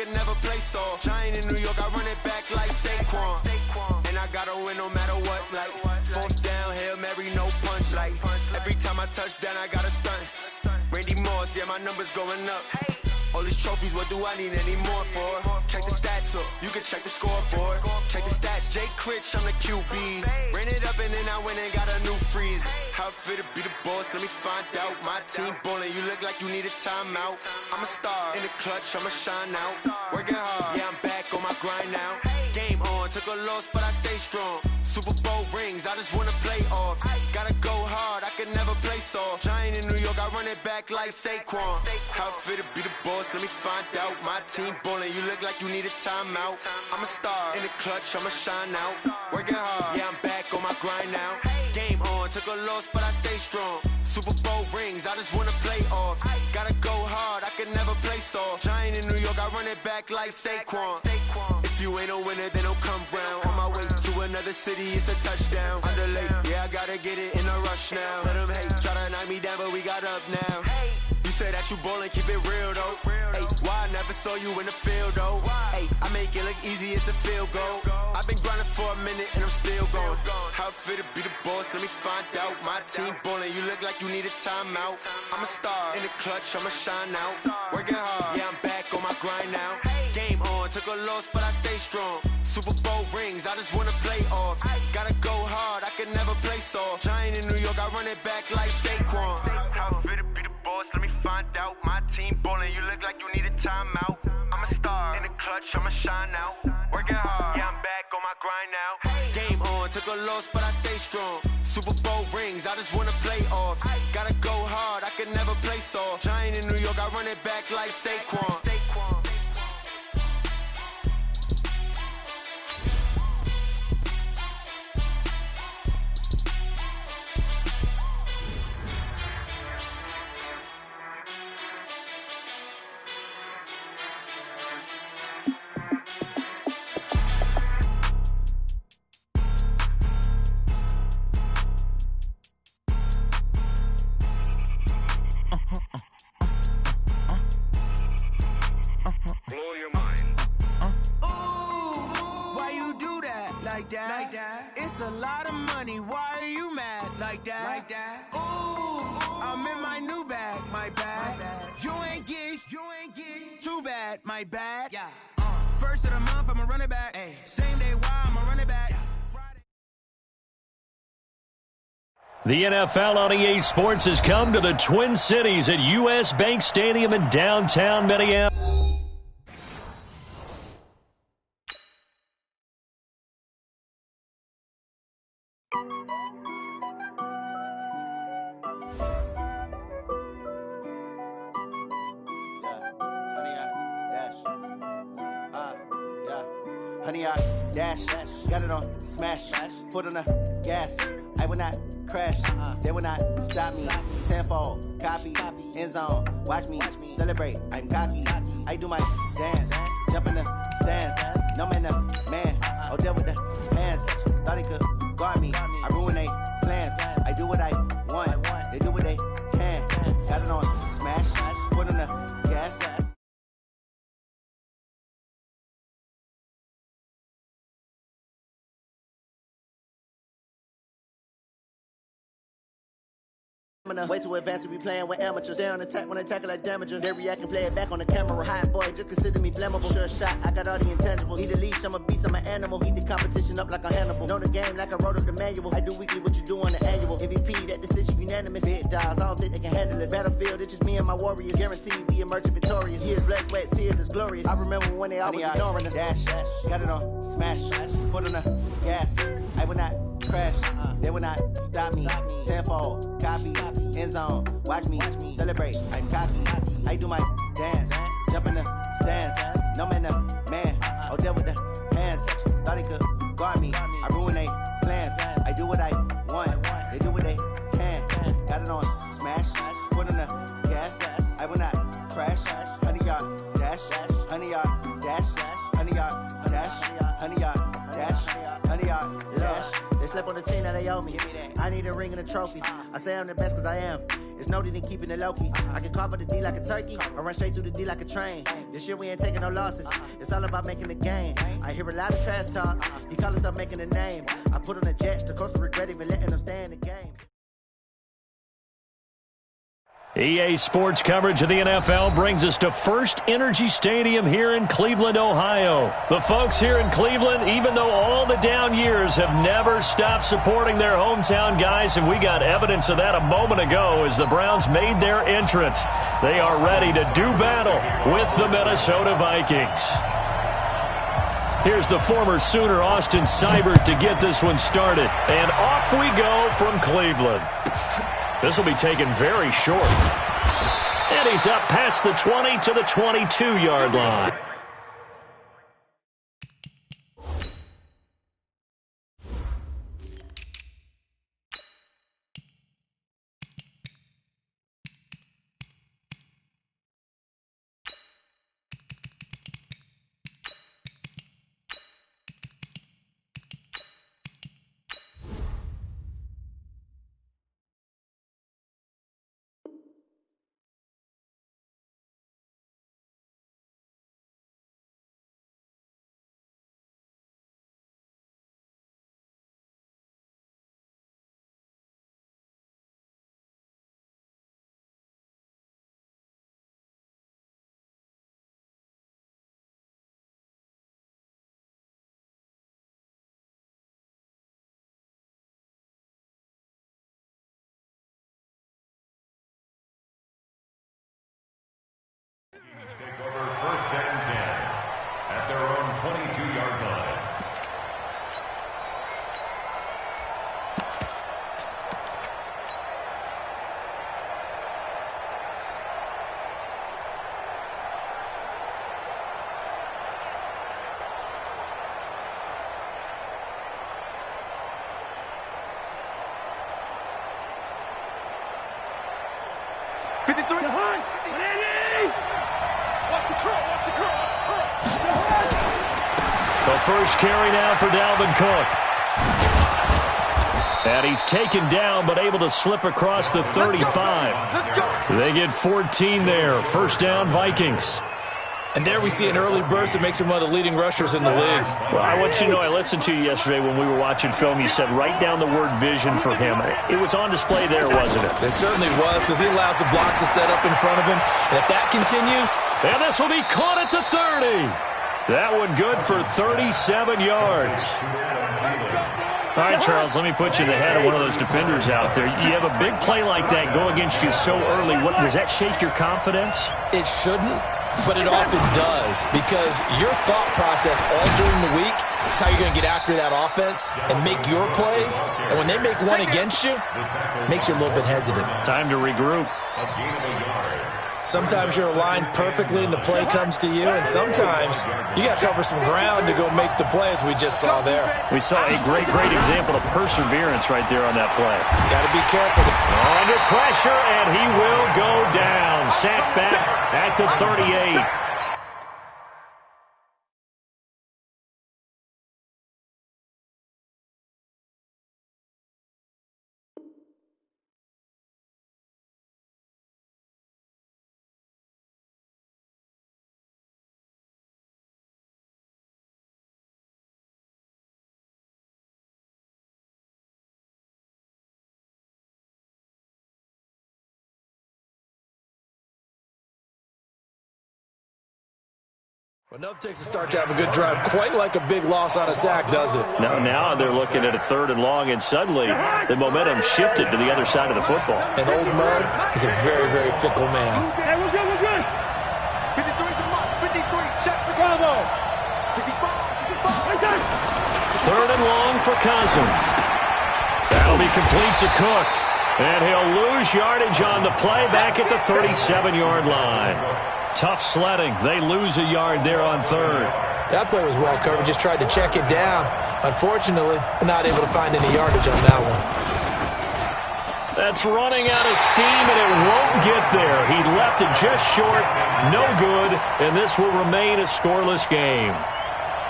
can never play soft. Giant in New York, I run it back like Saquon. And I gotta win no matter what, like fourth down, Hail Mary, no punch. Like every time I touch down, I gotta stunt. Randy Moss, yeah, my numbers going up. All these trophies, what do I need any more for? Check the stats up, you can check the scoreboard. Check the stats, Jay Critch, I'm the QB. Ran it up and then I went and got a new freeze. How it feel to be the boss, let me find out. My team ballin', you look like you need a timeout. I'm a star, in the clutch, I'ma shine out. Working hard, yeah, I'm back on my grind now. Game on, took a loss, but I stay strong. Super Bowl rings, I just wanna play off. Gotta go hard, I can never play soft. Giant in New York, I run it back like Saquon. How it feel to be the boss, let me find out. My team ballin', you look like you need a timeout. I'm a star, in the clutch, I'ma shine out. Working hard, yeah, I'm back on my grind now. Game on, took a loss, but I stay strong. Super Bowl rings, I just wanna play off. Gotta go hard, I can never play soft. Giant in New York, I run it back like Saquon. If you ain't a winner, then don't come round. On my way to another city, it's a touchdown. Underlay, yeah, I gotta get it in a rush now. Let them hate, try to knock me down, but we got up now. You say that you ballin', keep it real though. Hey, why I never saw you in the field though? Hey, I make it look easy, it's a field goal. I've been grinding for a minute and I'm still going. How it feel to be the boss, let me find out. My team ballin', you look like you need a timeout. I'm a star, in the clutch, I'ma shine out. Working hard, yeah, I'm back on my grind now. Game on, took a loss, but I stay strong. Super Bowl rings, I just wanna play off. Gotta go hard, I can never play soft. Giant in New York, I run it back like Saquon. How it feel to be the boss, let me find out. My team ballin', you look like you need a timeout. I'm a star, in the clutch, I'ma shine out. Working hard, yeah, I'm back on my grind now. Game on, took a loss, but I stay strong. Super Bowl rings, I just wanna play off. Gotta go hard, I can never play soft. Giant in New York, I run it back like Saquon. Like that. It's a lot of money. Why are you mad like that? Like that. Ooh, I'm in my new bag. My bad. You ain't get. Too bad. My bad. Yeah. First of the month, I'ma run it back. Ay. Same day, why I'ma run it back. The NFL on EA Sports has come to the Twin Cities at US Bank Stadium in downtown Minneapolis. Honey, I dash, got it on smash, foot on the gas. I will not crash, they will not stop me. Tenfold, copy, end zone, watch me celebrate. I'm cocky, I do my dance, jump in the stands. No man, the man, oh, deal with the hands. Thought he could guard me, I ruin they plans. I do what I want, they do what they can. Got it on smash, foot on the gas. Way too advanced to be playing with amateurs. Stay on attack when I tackle like damager. They react and play it back on the camera. Hot boy, just consider me flammable. Sure shot, I got all the intangibles. Need a leash, I'm a beast, I'm an animal. Eat the competition up like a Hannibal. Know the game like I wrote up the manual. I do weekly what you do on the annual. MVP, that decision unanimous. Big dials, I don't think they can handle this. Battlefield, it's just me and my warriors. Guaranteed we emerging victorious. Years, blood, sweat, tears, it's glorious. I remember when they always ignoring us. Dash, got it on smash, foot on the gas. I will not crash, they will not stop me. Tenfold, copy, end zone, watch me celebrate. I'm cocky, I do my dance, jump in the stands. No man, the man, oh, deal with the hands. Thought he could guard me, I ruin they plans. I do what I want, they do what they can. Got it on smash, foot on the gas. I will not crash, honey yard dash, honey yard dash, honey yard dash, honey yard dash, honey yard dash. They slept on the team that they owe me. I need a ring and a trophy. I say I'm the best because I am. It's no need in keeping it low-key. I can carve up the D like a turkey or run straight through the D like a train. This year we ain't taking no losses. It's all about making the game. I hear a lot of trash talk. He call us up making a name. I put on the Jets. The coach will regret even letting them stay in the game. EA Sports coverage of the NFL brings us to First Energy Stadium here in Cleveland, Ohio. The folks here in Cleveland, even though all the down years, have never stopped supporting their hometown guys, and we got evidence of that a moment ago as the Browns made their entrance. They are ready to do battle with the Minnesota Vikings. Here's the former Sooner, Austin Seibert, to get this one started. And off we go from Cleveland. This will be taken very short. And he's up past the 20 to the 22-yard line. Take over first and 10 at their own 22-yard line. The first carry now for Dalvin Cook. And he's taken down but able to slip across the 35. They get 14 there. First down, Vikings. And there we see an early burst that makes him one of the leading rushers in the league. Well, I want you to know, I listened to you yesterday when we were watching film. You said write down the word vision for him. It was on display there, wasn't it? It certainly was, because he allows the blocks to set up in front of him. And if that continues... And this will be caught at the 30. That one good for 37 yards. All right, Charles, let me put you in the head of one of those defenders out there. You have a big play like that go against you so early. Does that shake your confidence? It shouldn't, but it often does, because your thought process all during the week is how you're going to get after that offense and make your plays. And when they make one against you, it makes you a little bit hesitant. Time to regroup. Sometimes you're aligned perfectly and the play comes to you, and sometimes you got to cover some ground to go make the play, as we just saw there. We saw a great example of perseverance right there on that play. Got to be careful. Under pressure, and he will go down. Sacked back at the 38. Well, enough takes a start to have a good drive, quite like a big loss on a sack, does it? Now they're looking at a 3rd and long, and suddenly the momentum shifted to the other side of the football. And old Mo is a very, very fickle man. Hey, we're good. 53 to Mark, 53, check for Bravo. 65, 65. 3rd and long for Cousins. That'll be complete to Cook. And he'll lose yardage on the play back at the 37-yard line. Tough sledding. They lose a yard there on 3rd. That play was well covered. Just tried to check it down. Unfortunately, not able to find any yardage on that one. That's running out of steam, and it won't get there. He left it just short. No good, and this will remain a scoreless game.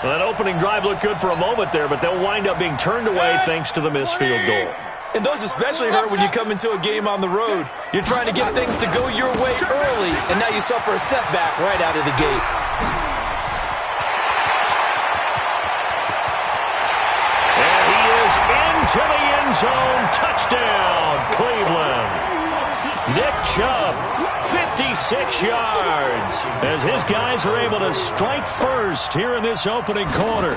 Well, that opening drive looked good for a moment there, but they'll wind up being turned away thanks to the missed field goal. And those especially hurt when you come into a game on the road. You're trying to get things to go your way early, and now you suffer a setback right out of the gate. And he is into the end zone. Touchdown, Cleveland. Nick Chubb, 56 yards, as his guys are able to strike first here in this opening quarter.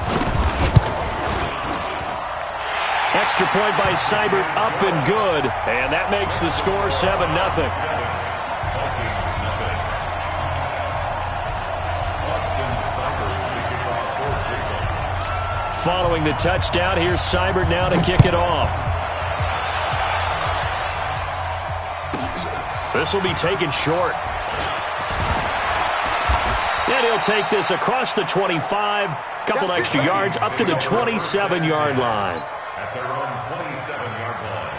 Extra point by Seibert, up and good, and that makes the score 7-0. Following the touchdown, here's Seibert now to kick it off. This will be taken short. And he'll take this across the 25, couple extra yards, up to the 27-yard line. At their own 27-yard line.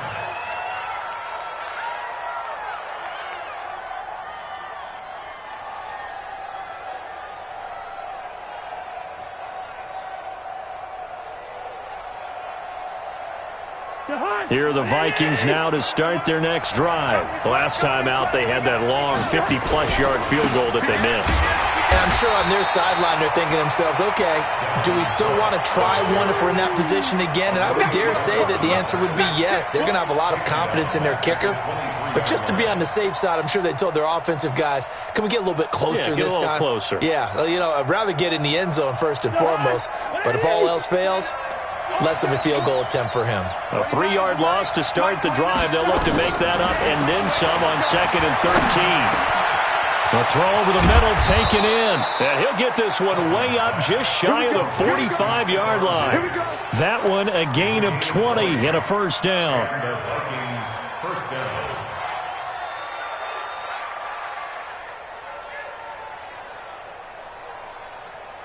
Here are the Vikings now to start their next drive. The last time out, they had that long 50-plus yard field goal that they missed. And I'm sure on their sideline they're thinking to themselves, okay, do we still want to try one if we're in that position again? And I would dare say that the answer would be yes. They're going to have a lot of confidence in their kicker. But just to be on the safe side, I'm sure they told their offensive guys, can we get a little bit closer this time? Closer. Yeah, you know, I'd rather get in the end zone first and foremost. But if all else fails, less of a field goal attempt for him. A 3-yard loss to start the drive. They'll look to make that up and then some on 2nd and 13. A throw over the middle, taken in. And he'll get this one way up just shy of the 45-yard line. That one a gain of 20 and a first down. The Vikings first down.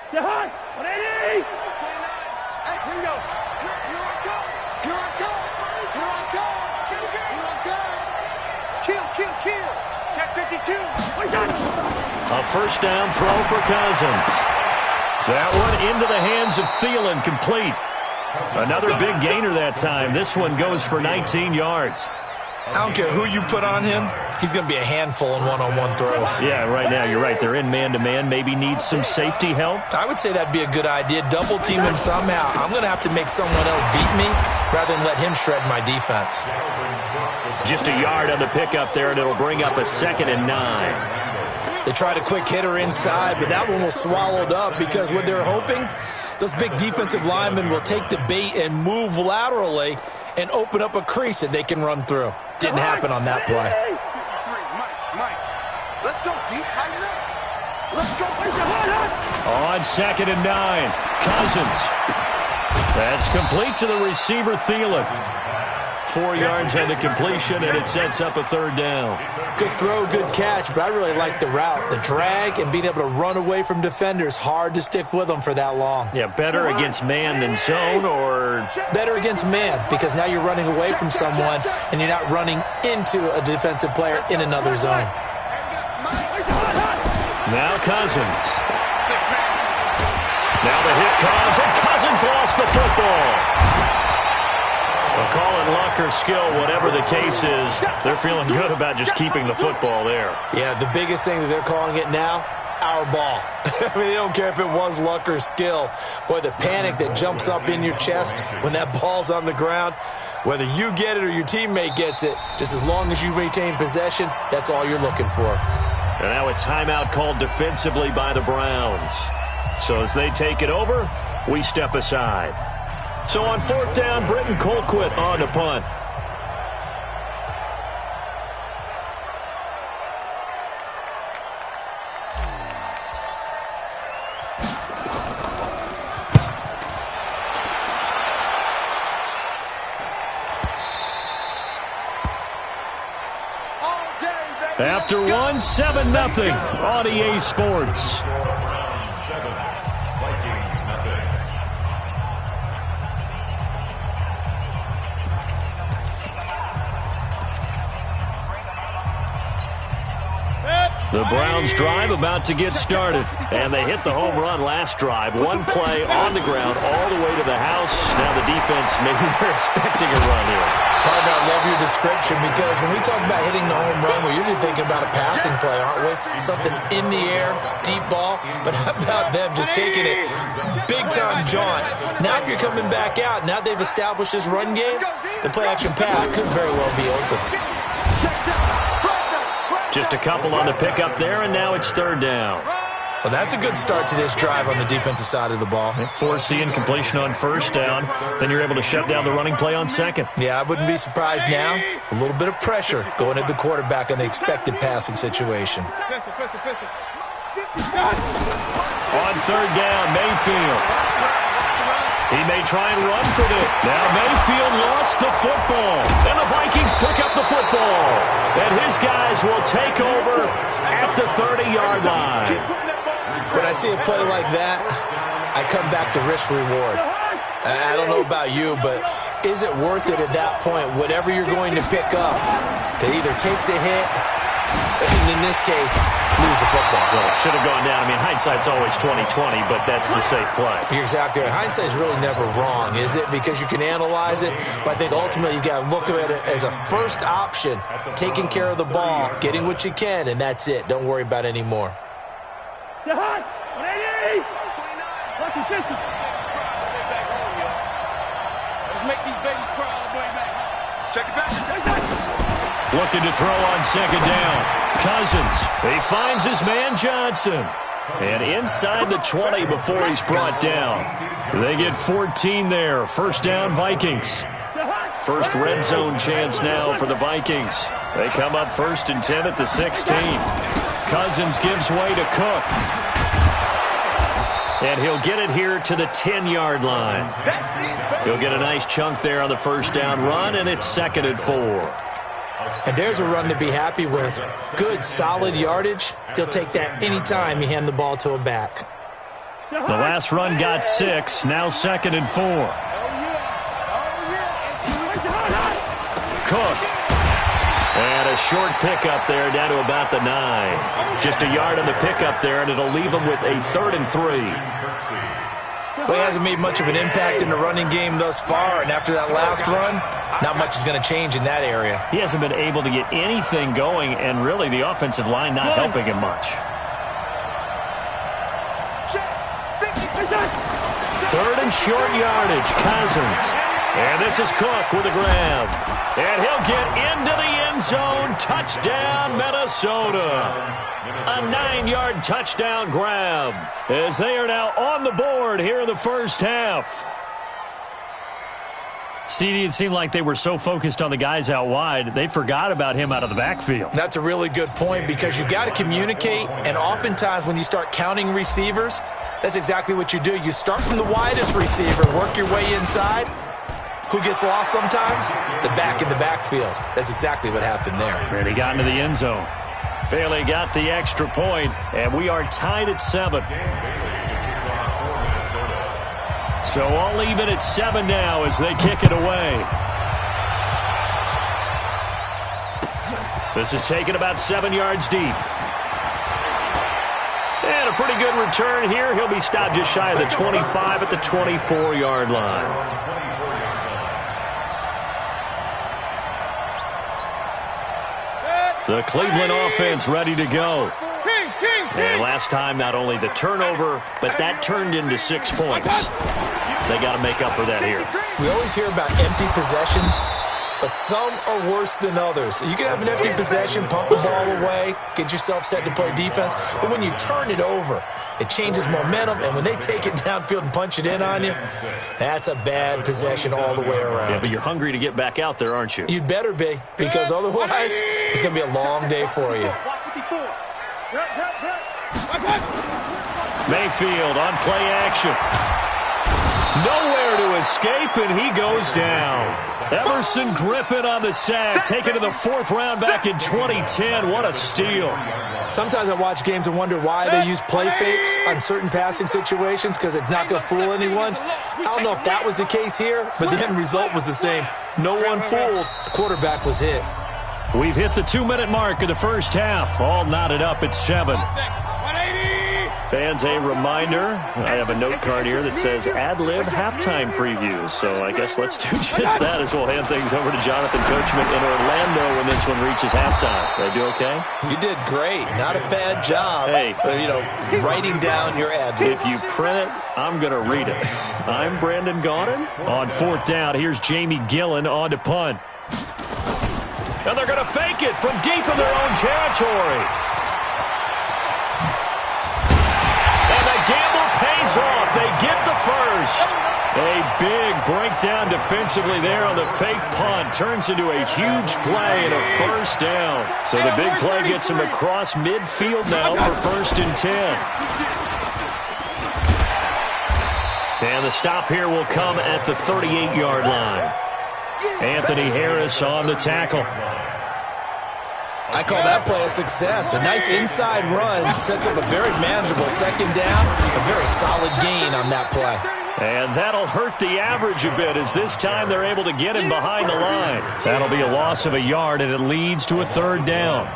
Say hi! 180! Hey, here we go. Here I come! Here I come! Here I come! Here I come! Kill, kill, kill! Check 52! What you got? A first down throw for Cousins. That one into the hands of Thielen, complete. Another big gainer that time. This one goes for 19 yards. I don't care who you put on him, he's going to be a handful in one-on-one throws. Yeah, right now, you're right. They're in man-to-man. Maybe needs some safety help. I would say that'd be a good idea. Double team him somehow. I'm going to have to make someone else beat me rather than let him shred my defense. Just a yard on the pickup there, and it'll bring up a 2nd and 9. They tried a quick hitter inside, but that one was swallowed up because what they're hoping, those big defensive linemen will take the bait and move laterally and open up a crease that they can run through. Didn't happen on that play. Mike, let's go deep, tighten up. Let's go. On 2nd and 9, Cousins. That's complete to the receiver, Thielen. 4 yards on the completion, and it sets up a 3rd down. Good throw, good catch, but I really like the route. The drag and being able to run away from defenders, hard to stick with them for that long. Yeah, better against man than zone, or better against man, because now you're running away from someone and you're not running into a defensive player in another zone. Now Cousins. Now the hit comes, and Cousins lost the football. Well, call it luck or skill, whatever the case is, they're feeling good about just keeping the football there. Yeah, the biggest thing that they're calling it now, our ball. I mean, they don't care if it was luck or skill. Boy, the panic that jumps up in your chest when that ball's on the ground, whether you get it or your teammate gets it, just as long as you retain possession, that's all you're looking for. And now a timeout called defensively by the Browns. So as they take it over, we step aside. So on 4th down, Britton Colquitt on the punt. After one, 7-0 on EA Sports. The The Browns drive about to get started. And they hit the home run last drive. One play on the ground all the way to the house. Now the defense, maybe they're expecting a run here. Partner, I love your description because when we talk about hitting the home run, we're usually thinking about a passing play, aren't we? Something in the air, deep ball. But how about them just taking it big-time jaunt? Now if you're coming back out, now they've established this run game, the play-action pass could very well be open. Just a couple on the pickup there, and now it's third down. Well, that's a good start to this drive on the defensive side of the ball. Forcing completion on first down. Then you're able to shut down the running play on second. Yeah, I wouldn't be surprised now. A little bit of pressure going at the quarterback on the expected passing situation. On third down, Mayfield. He may try and run for it. Now Mayfield lost the football. And the Vikings pick up the football. And his guys will take over at the 30-yard line. When I see a play like that, I come back to risk-reward. I don't know about you, but is it worth it at that point, whatever you're going to pick up, to either take the hit, and in this case, lose the football? Well, it should have gone down. I mean, hindsight's always 20/20, but that's the safe play. You're exactly right. Hindsight's really never wrong, is it? Because you can analyze it, but I think ultimately you got to look at it as a first option, taking care of the ball, getting what you can, and that's it. Don't worry about any more. Say hi. 180. Let's make these babies cry all the way back. Check it back. Looking to throw on second down. Cousins. He finds his man Johnson. And inside the 20 before he's brought down. They get 14 there. First down, Vikings. First red zone chance now for the Vikings. They come up 1st and 10 at the 16. Cousins gives way to Cook. And he'll get it here to the 10-yard line. He'll get a nice chunk there on the first down run, and it's 2nd and 4. And there's a run to be happy with. Good, solid yardage. He'll take that anytime you hand the ball to a back. The last run got 6, now 2nd and 4. Cook. And a short pickup there down to about the 9. Just a yard on the pickup there, and it'll leave him with a 3rd and 3. Well, he hasn't made much of an impact in the running game thus far, and after that last run, not much is going to change in that area. He hasn't been able to get anything going, and really the offensive line not helping him much. 3rd and short yardage, Cousins. And this is Cook with a grab. And he'll get into the end zone. Touchdown, Minnesota. A 9-yard touchdown grab as they are now on the board here in the first half. CD, it seemed like they were so focused on the guys out wide, they forgot about him out of the backfield. That's a really good point because you've got to communicate, and oftentimes when you start counting receivers, that's exactly what you do. You start from the widest receiver, work your way inside. Who gets lost sometimes? The back in the backfield. That's exactly what happened there. And he got into the end zone. Bailey got the extra point, and we are tied at 7. So all even at 7 now as they kick it away. This is taken about 7 yards deep. And a pretty good return here. He'll be stopped just shy of the 25 at the 24-yard line. The Cleveland offense ready to go. And last time, not only the turnover, but that turned into 6 points. They got to make up for that here. We always hear about empty possessions, but some are worse than others. You can have an empty possession, pump the ball away, get yourself set to play defense, but when you turn it over, it changes momentum, and when they take it downfield and punch it in on you, that's a bad possession all the way around. Yeah, but you're hungry to get back out there, aren't you? You'd better be, because otherwise it's going to be a long day for you. Mayfield on play action. Nowhere to escape, and he goes down. Emerson Griffin on the sack, taken to the 4th round back in 2010. What a steal. Sometimes I watch games and wonder why they use play fakes on certain passing situations because it's not going to fool anyone. I don't know if that was the case here, but the end result was the same. No one fooled. The quarterback was hit. We've hit the 2-minute mark of the first half. All knotted up at 7. Fans, a reminder, I have a note card here that says ad-lib halftime previews. So I guess let's do just that as we'll hand things over to Jonathan Coachman in Orlando when this one reaches halftime. Did I do okay? You did great. Not a bad job. Hey. Writing down your ad-libs. If you print it, I'm going to read it. I'm Brandon Gaudin. On 4th down, here's Jamie Gillen on to punt. And they're going to fake it from deep in their own territory. And the gamble pays off. They get the first. A big breakdown defensively there on the fake punt. Turns into a huge play and a first down. So the big play gets them across midfield now for 1st and 10. And the stop here will come at the 38-yard line. Anthony Harris on the tackle. I call that play a success. A nice inside run sets up a very manageable 2nd down. A very solid gain on that play. And that'll hurt the average a bit as this time they're able to get him behind the line. That'll be a loss of a yard, and it leads to a 3rd down.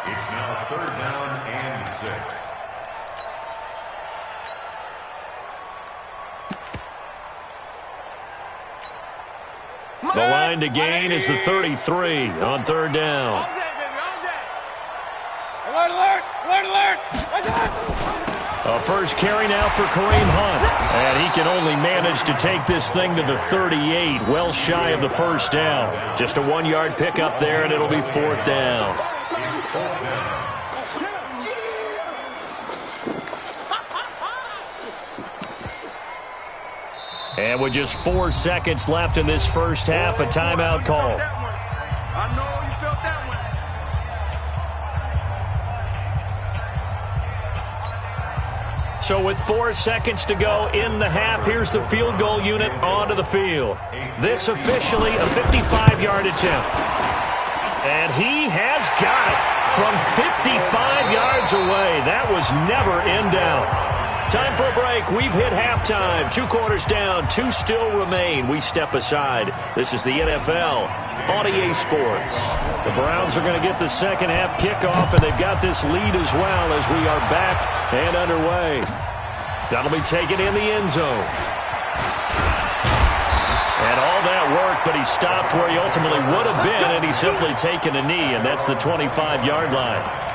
It's now 3rd down and 6. The line to gain is the 33 on 3rd down. Alert, alert, alert, alert. A first carry now for Kareem Hunt. And he can only manage to take this thing to the 38, well shy of the first down. Just a 1-yard pickup there, and it'll be 4th down. And with just 4 seconds left in this first half, a timeout call. I know you felt that one. So with 4 seconds to go in the half, here's the field goal unit onto the field. This officially a 55-yard attempt. And he has got it from 55 yards away. That was never in doubt. Time for a break. We've hit halftime. 2 quarters down. 2 still remain. We step aside. This is the NFL on EA Sports. The Browns are going to get the second half kickoff, and they've got this lead as well as we are back and underway. That'll be taken in the end zone. And all that work, but he stopped where he ultimately would have been, and he's simply taken a knee, and that's the 25-yard line.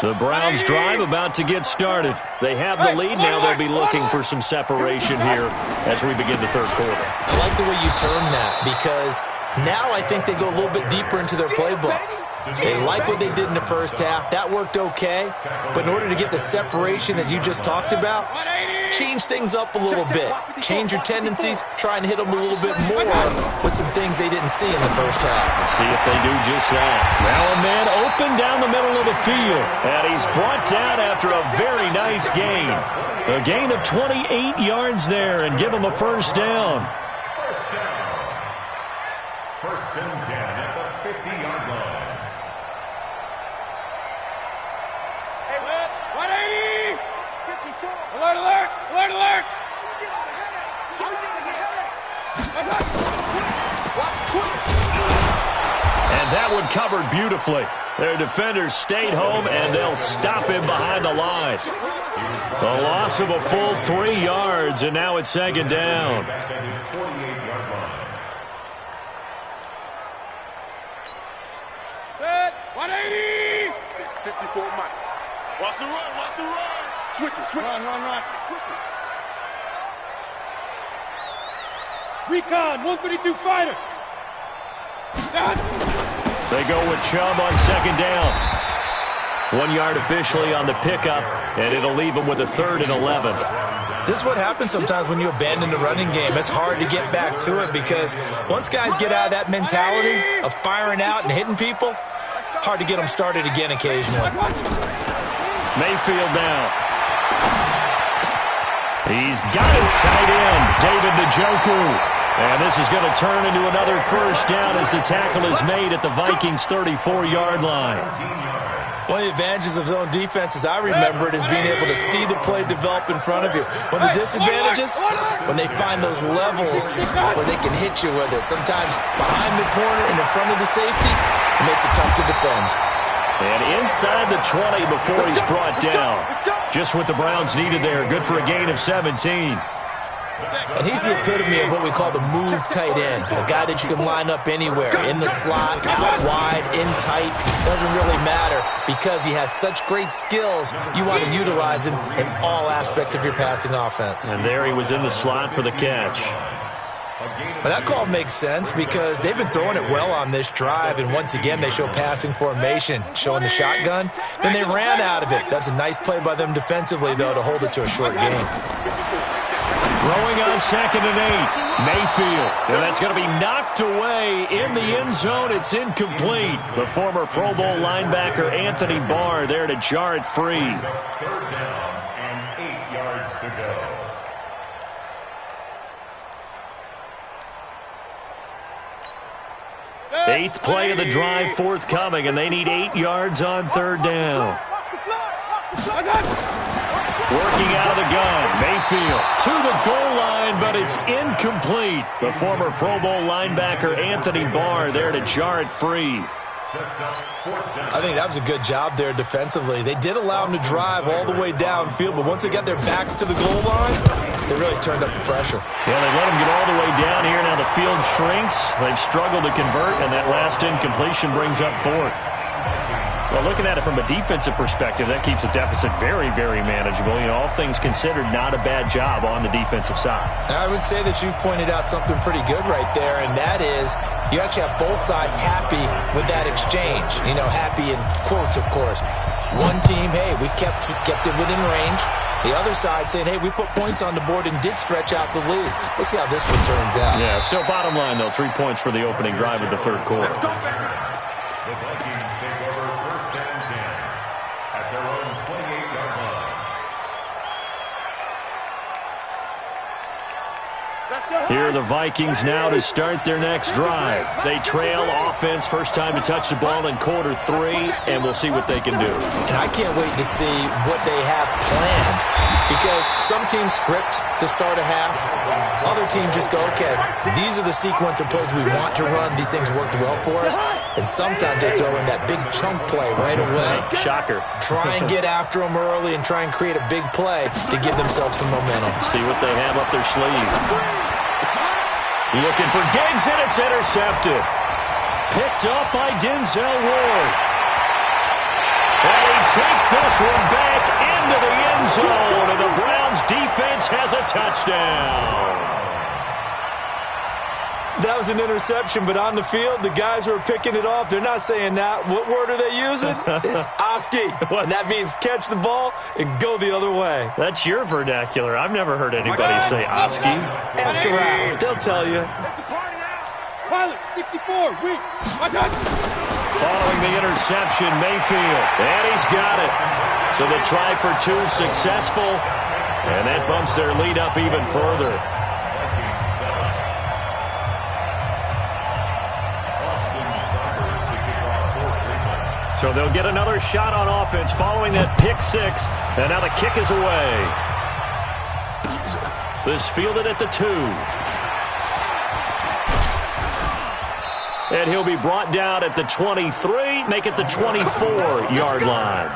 The Browns drive about to get started. They have the lead now. They'll be looking for some separation here as we begin the 3rd quarter. I like the way you term that because now I think they go a little bit deeper into their playbook. They like what they did in the first half. That worked okay. But in order to get the separation that you just talked about, change things up a little bit. Change your tendencies. Try and hit them a little bit more with some things they didn't see in the first half. Let's see if they do just that. Now a man open down the middle of the field. And he's brought down after a very nice gain. A gain of 28 yards there and give him a first down. First down. 1st and 10 at the 50-yard line. 180! Alert, alert, alert, alert! And that one covered beautifully. Their defenders stayed home, and they'll stop him behind the line. A loss of a full 3 yards, and now it's 2nd down. 180! 54 Mike. Watch the run, watch the run. Switch it, switch it. Run. Switch it. Recon, 132 fighter. They go with Chubb on 2nd down. 1 yard officially on the pickup, and it'll leave them with a 3rd and 11. This is what happens sometimes when you abandon the running game. It's hard to get back to it because once guys get out of that mentality of firing out and hitting people, hard to get them started again occasionally. Mayfield now. He's got his tight end, David Njoku. And this is going to turn into another first down as the tackle is made at the Vikings' 34-yard line. One of the advantages of zone defense, as I remember it, is being able to see the play develop in front of you. One of the disadvantages, when they find those levels where they can hit you with it. Sometimes behind the corner and in front of the safety, it makes it tough to defend. And inside the 20 before he's brought down. Just what the Browns needed there. Good for a gain of 17. And he's the epitome of what we call the move tight end, a guy that you can line up anywhere, in the slot, out wide, in tight. Doesn't really matter because he has such great skills. You want to utilize him in all aspects of your passing offense. And there he was in the slot for the catch. But that call makes sense because they've been throwing it well on this drive, and once again they show passing formation, showing the shotgun. Then they ran out of it. That's a nice play by them defensively, though, to hold it to a short game. Throwing on 2nd and 8. Mayfield. And that's going to be knocked away in the end zone. It's incomplete. The former Pro Bowl linebacker Anthony Barr there to jar it free. 3rd down and 8 yards to go. Eighth play of the drive forthcoming, and they need 8 yards on 3rd down. Working out of the gun, Mayfield to the goal line, but it's incomplete. The former Pro Bowl linebacker Anthony Barr there to jar it free. I think that was a good job there defensively. They did allow him to drive all the way downfield, but once they got their backs to the goal line, they really turned up the pressure. Yeah, they let him get all the way down here. Now the field shrinks. They've struggled to convert, and that last incompletion brings up 4th. Well, looking at it from a defensive perspective, that keeps the deficit very, very manageable. You know, all things considered, not a bad job on the defensive side. I would say that you've pointed out something pretty good right there, and that is you actually have both sides happy with that exchange. You know, happy in quotes, of course. One team, hey, we've kept it within range. The other side saying, hey, we put points on the board and did stretch out the lead. Let's see how this one turns out. Yeah, still bottom line, though, 3 points for the opening drive of the 3rd quarter. The Vikings take over 1st and 10 at their own 28-yard line. Here are the Vikings now to start their next drive. They trail offense, first time to touch the ball in quarter 3, and we'll see what they can do. And I can't wait to see what they have planned, because some teams script to start a half. Other teams just go, okay, these are the sequence of plays we want to run. These things worked well for us. And sometimes they throw in that big chunk play right away. Shocker. Try and get after them early and try and create a big play to give themselves some momentum. See what they have up their sleeve. Looking for Diggs, and it's intercepted. Picked up by Denzel Ward. And he takes this one back into the end zone, and the Browns defense has a touchdown. That was an interception, but on the field, the guys who are picking it off, they're not saying that. What word are they using? It's Oski. And that means catch the ball and go the other way. That's your vernacular. I've never heard anybody say Oski. Ask around. They'll tell you. Pilot, 64, weak. Following the interception, Mayfield. And he's got it. So the try for 2 successful. And that bumps their lead up even further. So they'll get another shot on offense following that pick 6. And now the kick is away. This fielded at the 2. And he'll be brought down at the 23, make it the 24-yard line.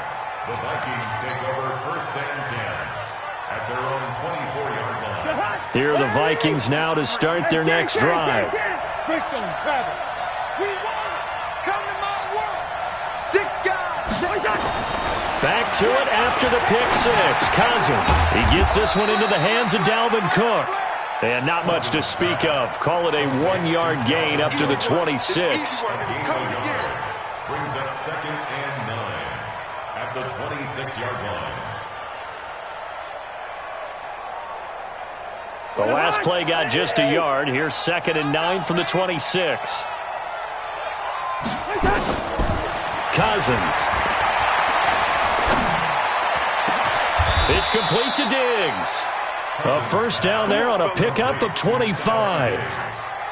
The Vikings take over 1st and 10 at their own 24-yard line. Here are the Vikings now to start their next drive. Back to it after the pick 6. Cousins. He gets this one into the hands of Dalvin Cook. And not much to speak of. Call it a 1-yard gain up to the 26. Brings up 2nd and 9 at the 26-yard line. The last play got just a yard. Here's 2nd and 9 from the 26. Cousins. It's complete to Diggs. A first down there on a pickup of 25.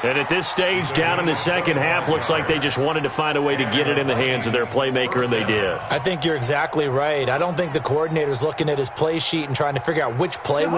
And at this stage, down in the second half, looks like they just wanted to find a way to get it in the hands of their playmaker, and they did. I think you're exactly right. I don't think the coordinator's looking at his play sheet and trying to figure out which play will